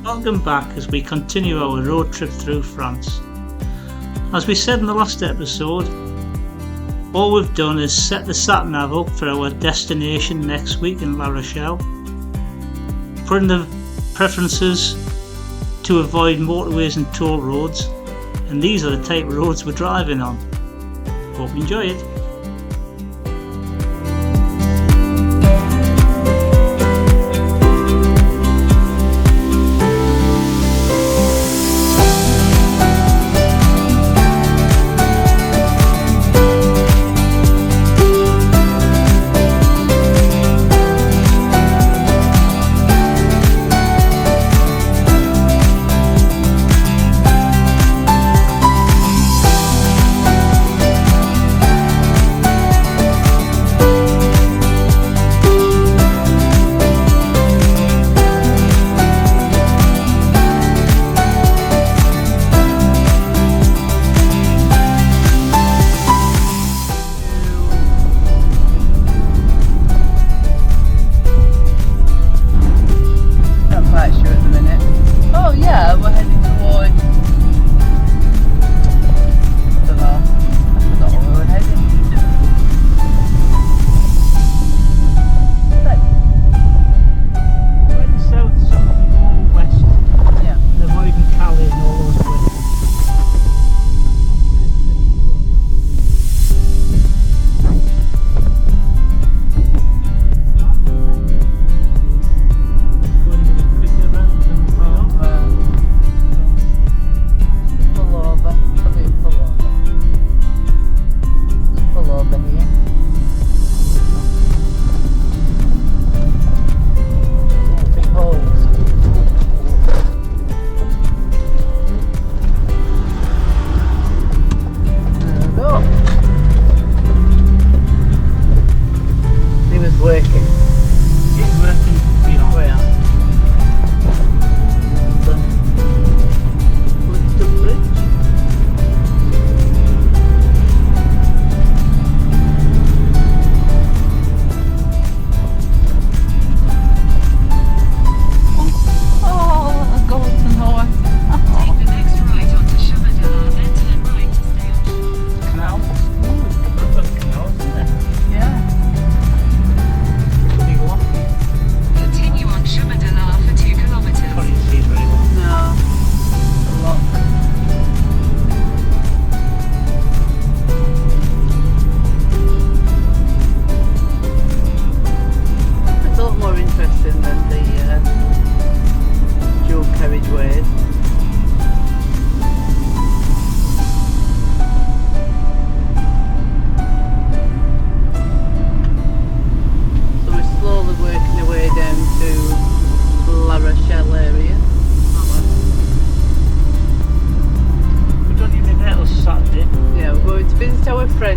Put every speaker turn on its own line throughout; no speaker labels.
Welcome back as we continue our road trip through France. As we said in the last episode, all we've done is set the sat-nav up for our destination next week in La Rochelle, put in the preferences to avoid motorways and toll roads, and these are the type of roads we're driving on. Hope you enjoy it.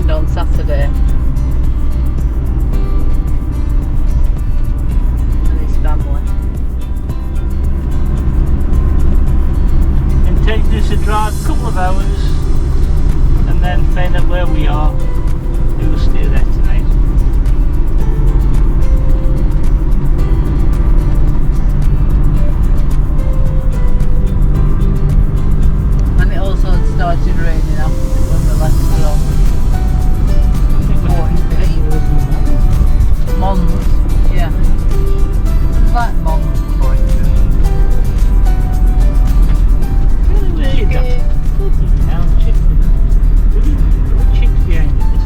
On Saturday and his family.
Intention is to drive a couple of hours and then find out where we are. We will stay there tonight.
And it also started raining after when we left the home. Mons, yeah. Like Mons going through.
Really? Chicks behind it.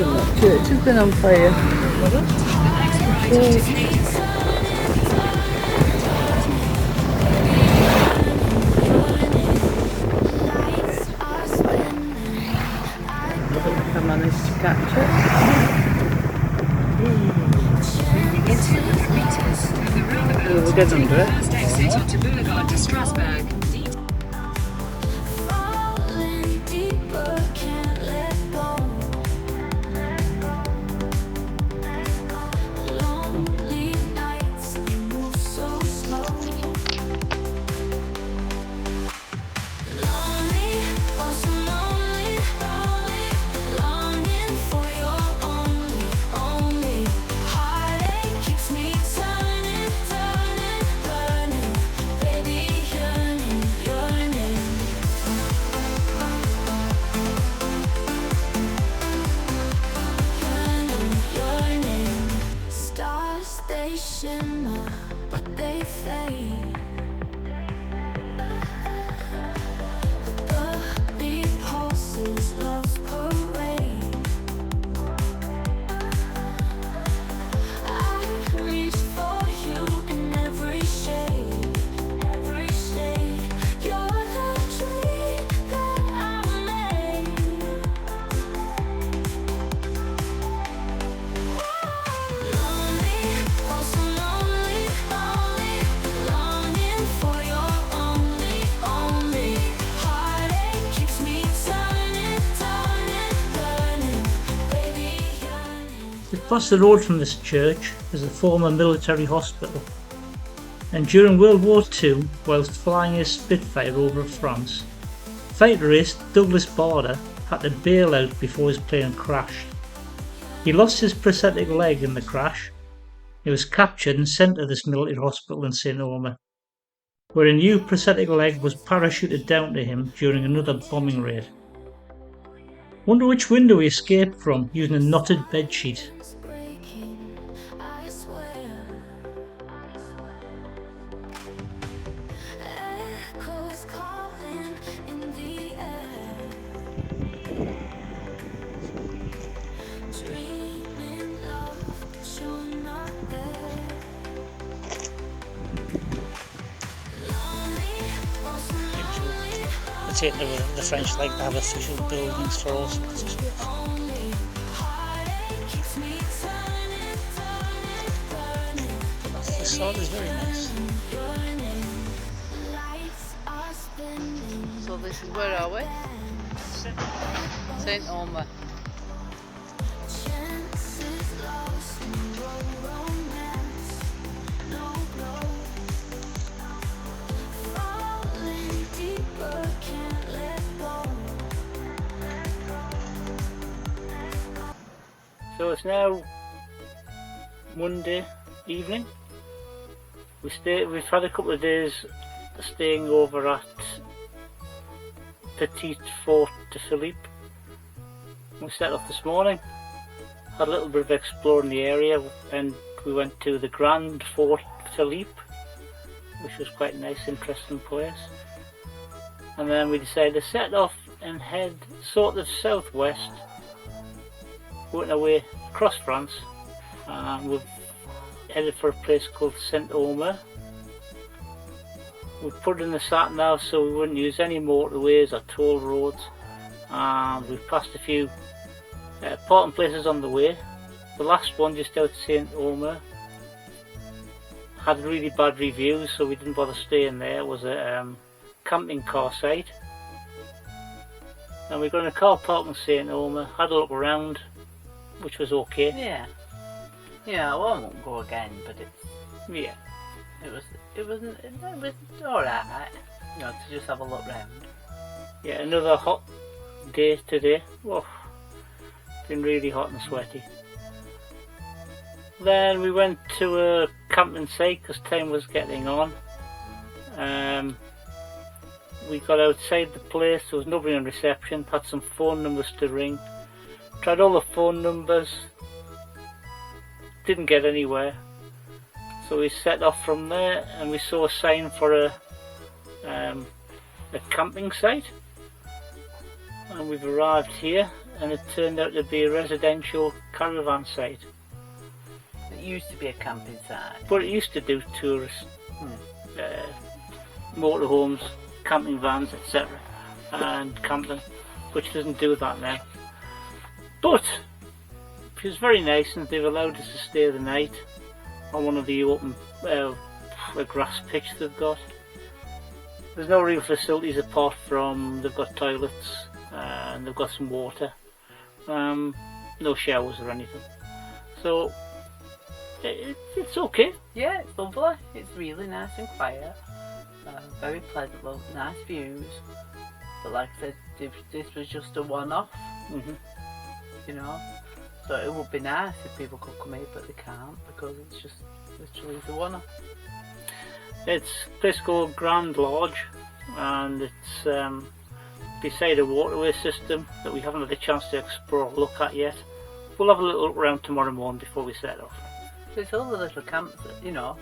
The church has been on fire. I managed to catch it. We'll get under it.
First exit onto Boulevard de Strasbourg.
But they fade. The beat pulses, love's parade. I reach for you in every shade, every shade. You're the dream that I made. Lonely, oh so lonely, lonely, longing for your only, only. Heartache keeps me turning, turning, burning, baby yearning.
Across the road from this church is the former military hospital, and during World War II, whilst flying his Spitfire over France, fighter ace Douglas Bader had to bail out before his plane crashed. He lost his prosthetic leg in the crash. He was captured and sent to this military hospital in St. Omer, where a new prosthetic leg was parachuted down to him during another bombing raid. Wonder which window he escaped from using a knotted bedsheet.
Breaking, I swear. Echoes calling in the air. Dreaming love, but you're not there. Lonely, oh so lonely,
The French like to have official buildings for all sorts of stuff.
lonely. Heartache keeps me turning, turning, burning.
The facade is very nice.
Lights are spinning.
So this is where are we? St. Omer.
Chances lost, no romance, no glow. Falling deeper, can't let go.
So it's now Monday evening. We've had a couple of days staying over at Petit Fort de Philippe. We set off this morning, had a little bit of exploring the area, and we went to the Grand Fort Philippe, which was quite a nice, interesting place. And then we decided to set off and head sort of southwest, working our way across France. We've headed for a place called St. Omer. We put in the sat nav so we wouldn't use any motorways or toll roads. We've passed a few parking places on the way. The last one, just out St. Omer, had really bad reviews, so we didn't bother staying there. It was a camping car site. And we got in a car park in St. Omer, had a look around, which was okay.
Yeah. Yeah, well, I won't go again, but
Yeah.
it was alright, you know, to just have a look round.
Yeah, another hot day today. Whoa, been really hot and sweaty. Then we went to a camping site because time was getting on. We got outside the place, there was nobody on reception, had some phone numbers to ring. Tried all the phone numbers, didn't get anywhere. So we set off from there and we saw a sign for a camping site. And we've arrived here. and it turned out to be a residential caravan site.
It used to be a camping site.
But it used to do tourist motorhomes, camping vans, etc. and camping, which doesn't do that now. But it was very nice, and they've allowed us to stay the night on one of the open a grass pitch they've got. There's no real facilities apart from they've got toilets and they've got some water. No showers or anything. So it's okay.
Yeah, it's lovely. It's really nice and quiet. Very pleasant, nice views. But like I said, if this was just a one-off, you know, so it would be nice if people could come here, but they can't because it's just literally the one-off.
It's a place called Grand Lodge, and it's beside a waterway system that we haven't had a chance to explore or look at yet. We'll have a little look around tomorrow morning before we set off.
There's all the little camps, you know.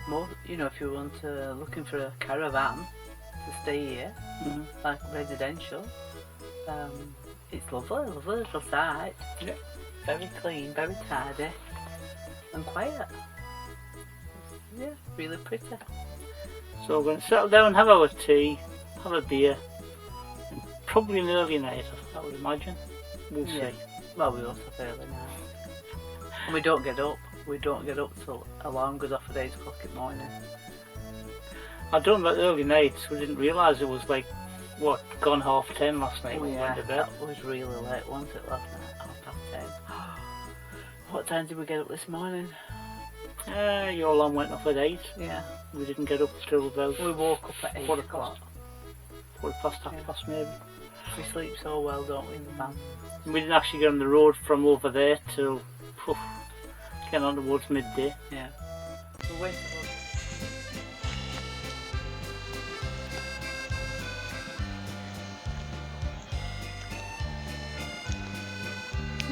More, you know, if you want looking for a caravan to stay here, like residential, it's lovely little site.
Yeah.
Very clean, very tidy, and quiet. Yeah, really pretty.
So we're going to settle down, have our tea, have a beer, and probably an early night, I would imagine. We'll see.
Well, we also have early night. And we don't get up. We don't get up till alarm goes off at 8 o'clock in the morning.
I don't know about early nights. We didn't realise it was like, what, gone 10:30 last night when we went to bed.
That was really late, wasn't it, last night? 10:30. What time did we get up this morning?
Your alarm went off at 8.
Yeah.
We didn't get up till about...
We woke up at 8 o'clock.
Quarter past, half past maybe.
We sleep so well, don't we, in the van?
We didn't actually get on the road from over there till... getting on towards midday.
Yeah. We went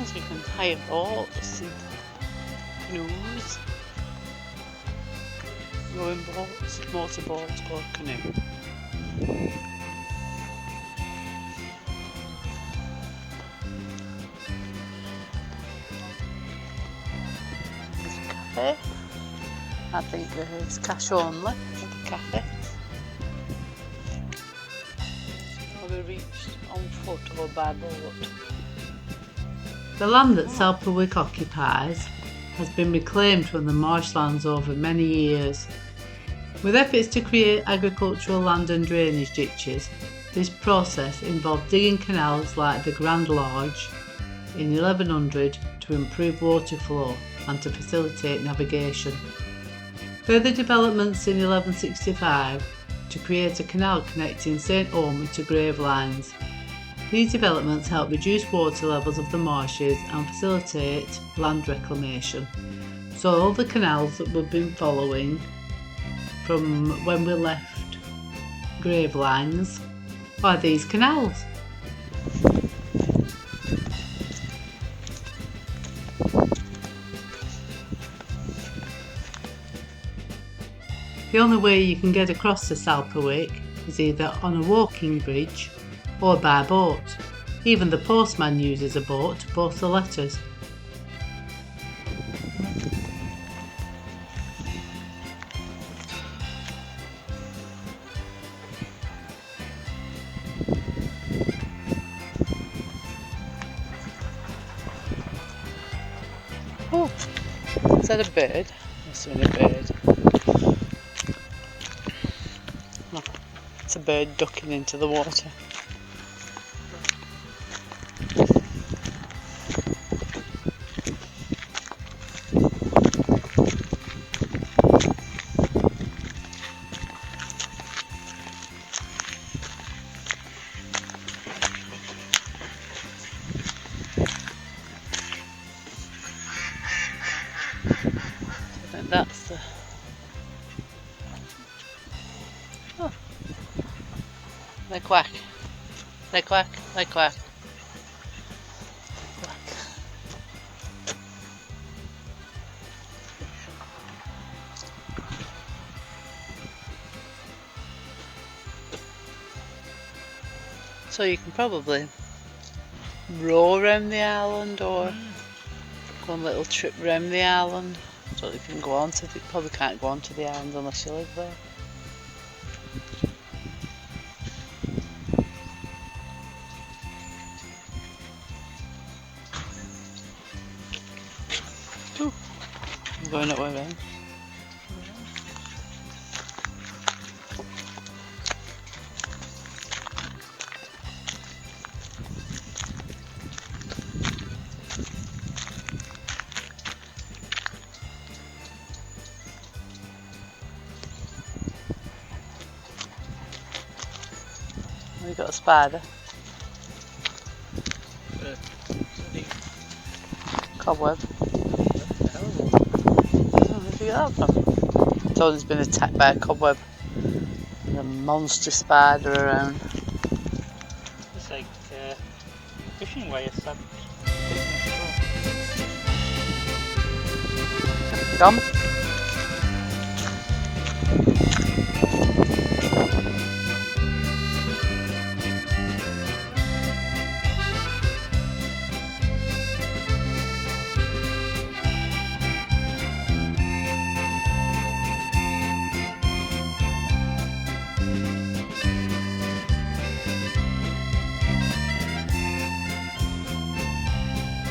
So you can hire boats and canoes, rowing boats, motorboats or canoe. There's a cafe. I think there's cash only at the cafe. Will be reached on foot or by boat.
The land that Salperwick occupies has been reclaimed from the marshlands over many years. With efforts to create agricultural land and drainage ditches, this process involved digging canals like the Grand Lodge in 1100 to improve water flow and to facilitate navigation. Further developments in 1165 to create a canal connecting St Omer to Gravelines. These developments help reduce water levels of the marshes and facilitate land reclamation. So all the canals that we've been following from when we left Gravelines are these canals. The only way you can get across the Salperwick is either on a walking bridge or by boat. Even the postman uses a boat to post the letters.
Oh, is that a bird? Must have been a bird. No, it's a bird ducking into the water. I think that's the... Oh. They quack. They quack. They quack. Quack. So you can probably row around the island or go on a little trip around the island. I don't know if you can go on to the, probably can't go on to the island unless you live there. Ooh, I'm going up around. We got a spider. Cobweb. Oh, where'd you get that from? Tony's been attacked by a cobweb. There's a monster spider around.
It's like fishing wire sand.
Come.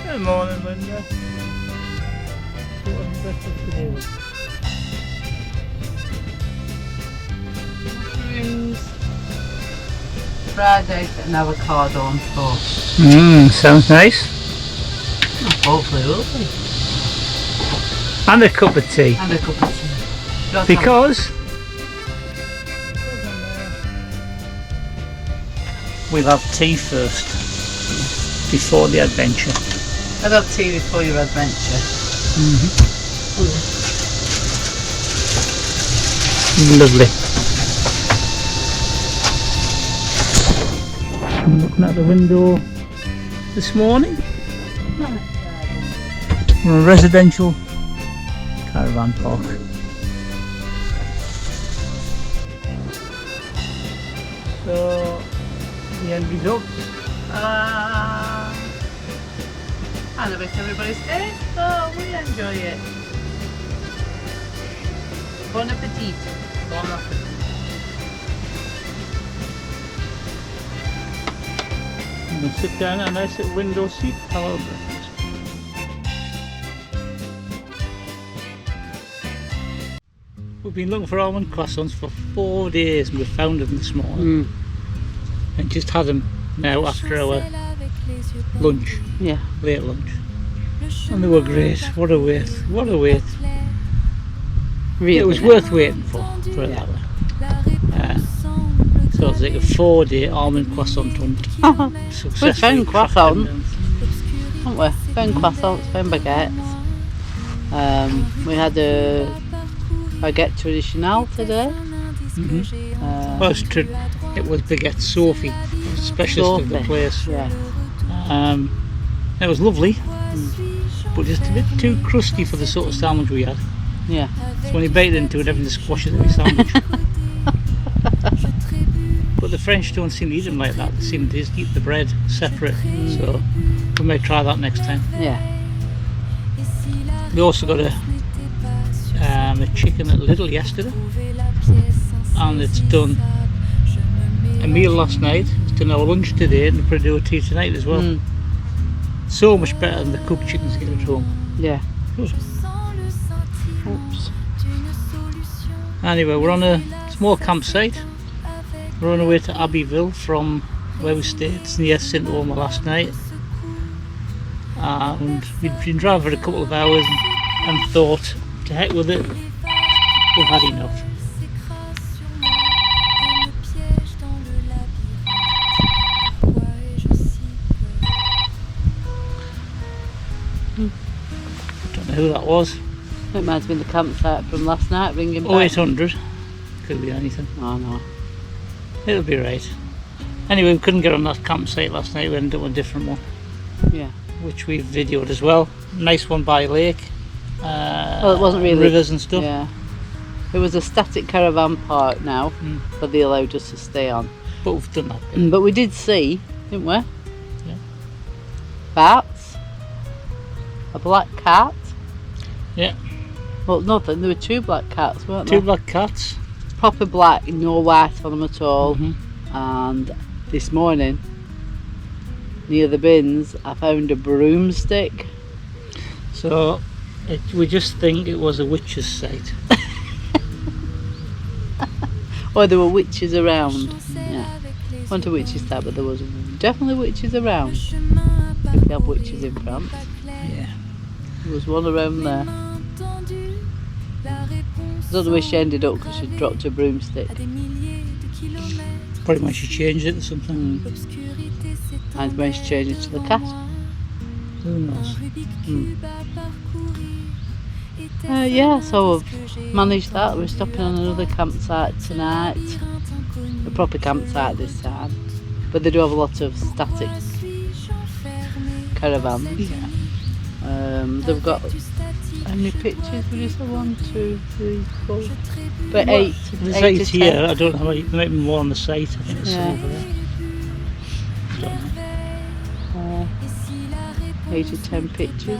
Good morning, Linda. What breakfast today was?
Mushrooms, fried egg and avocado on toast.
Sounds nice.
Hopefully it will be.
And a cup of tea.
And a cup of tea. Don't
Because we'll have tea first before the adventure.
I'd have tea before your adventure.
Lovely. I'm looking out the window this morning. We're in a residential caravan park. So the end results.
And I bet everybody stays, so we enjoy it. Bon appetit. Bon appetit.
I'm going to sit down in a nice little window seat, have a breakfast. We've been looking for almond croissants for 4 days and we found them this morning. And just had them now after our lunch,
Yeah.
late lunch. And they were great. What a wait, what a wait.
Really?
It was worth waiting for put it that way. So it's like a 4-day almond croissant hunt.
We found croissants, haven't we? Found croissants, found baguettes. We had a baguette traditionnelle today.
Well, it was Baguette Sophie, specialist of the
Sophie,
place.
Yeah.
It was lovely, but just a bit too crusty for the sort of sandwich we had.
Yeah.
So when you bite into it, everything squashes every sandwich. But the French don't seem to eat them like that. They seem to just eat the bread separate. So we may try that next time.
Yeah.
We also got a chicken at Lidl yesterday, and it's done a meal last night. It's done our lunch today, and we're going to do a tea tonight as well. So much better than the cooked chickens you get at home.
Yeah.
Good.
Oops.
Anyway, we're on a small campsite. We're on our way to Abbeville from where we stayed. It's near St. Omer last night. And we'd been driving for a couple of hours and thought, to heck with it, we've had enough. Don't know who that was.
It might have been the campsite from last night ringing back.
0800. Could be anything.
Oh no.
It'll be right. Anyway, we couldn't get on that campsite last night. We ended up with a different one,
Yeah.
which we've videoed as well. Nice one by a lake.
Well, it wasn't really
rivers and stuff.
Yeah. It was a static caravan park now, but they allowed us to stay on.
But we've done that bit.
But we did see, didn't we? bats, a black cat.
Yeah.
Well, nothing. There were 2 black cats, weren't
2
there?
black cats.
Proper black, no white on them at all.
Mm-hmm.
And this morning, near the bins, I found a broomstick.
So we just think it was a witch's site.
Oh, there were witches around. Yeah. Wasn't a witch's site, but there was definitely witches around. If you have witches in France.
Yeah.
There was one around there. I don't know where she ended up because she dropped a broomstick.
Probably when she changed it or something.
And when she changed it to the cat.
Who knows?
Yeah, so we've managed that. We're stopping on another campsite tonight. A proper campsite this time. But they do have a lot of static caravans.
Yeah.
They've got, how many pictures would you say? 1, 2, 3, 4, but 8.
There's
8
8
to 10.
here. I don't know how many. There might be more on the site. I think there's
Yeah.
some over there. I don't know.
8 to 10 pictures.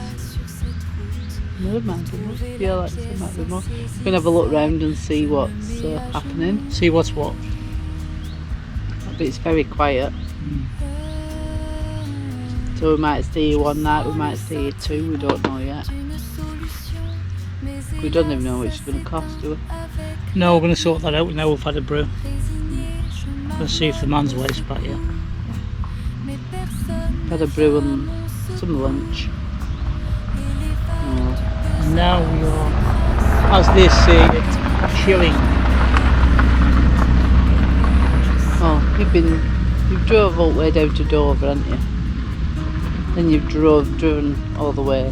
No, it might be more. Yeah, like it might be more. We can have a look round and see what's happening.
See what's what.
But it's very quiet. So we might stay here one night, we might stay here 2, we don't know yet. We don't even know what it's going to cost, do we?
No, we're going to sort that out now we've had a brew. Let's see if the man's waist back yet.
Had a brew and some lunch.
And now we are, as they say, chilling.
Oh, you've drove all the way down to Dover, haven't you? Then you've driven all the way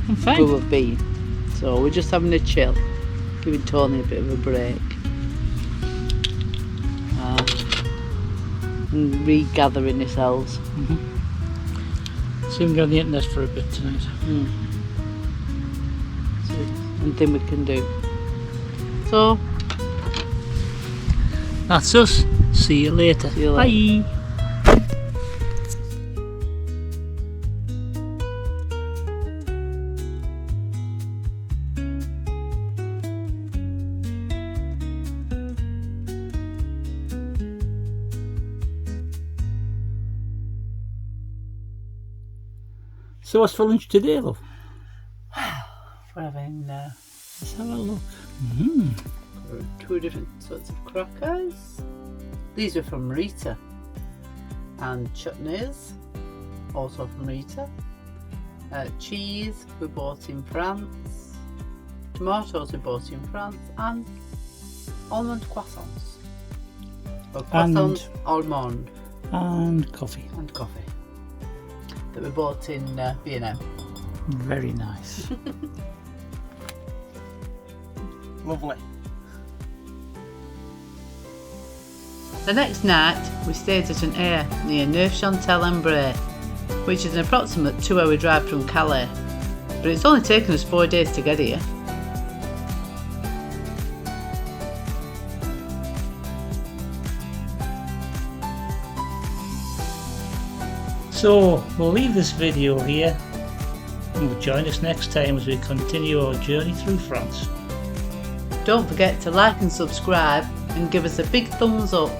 I'm fine.
where we've been. So we're just having a chill, giving Tony a bit of a break. And regathering ourselves.
See if we can go on the internet for a bit tonight.
So, anything we can do. So,
That's us. See you later.
See you later.
Bye. So what's for lunch today, love?
we're having
Let's have a look.
2 different sorts of crackers. These are from Rita. And chutneys, also from Rita. Cheese we bought in France. Tomatoes we bought in France. And almond croissants. Or croissants, almond.
And coffee.
And coffee. That we bought in B&M.
Very nice. Lovely.
The next night, we stayed at an inn near Neufchâtel-en-Bray, which is an approximate 2-hour drive from Calais, but it's only taken us 4 days to get here.
So we'll leave this video here and we'll join us next time as we continue our journey through France.
Don't forget to like and subscribe and give us a big thumbs up.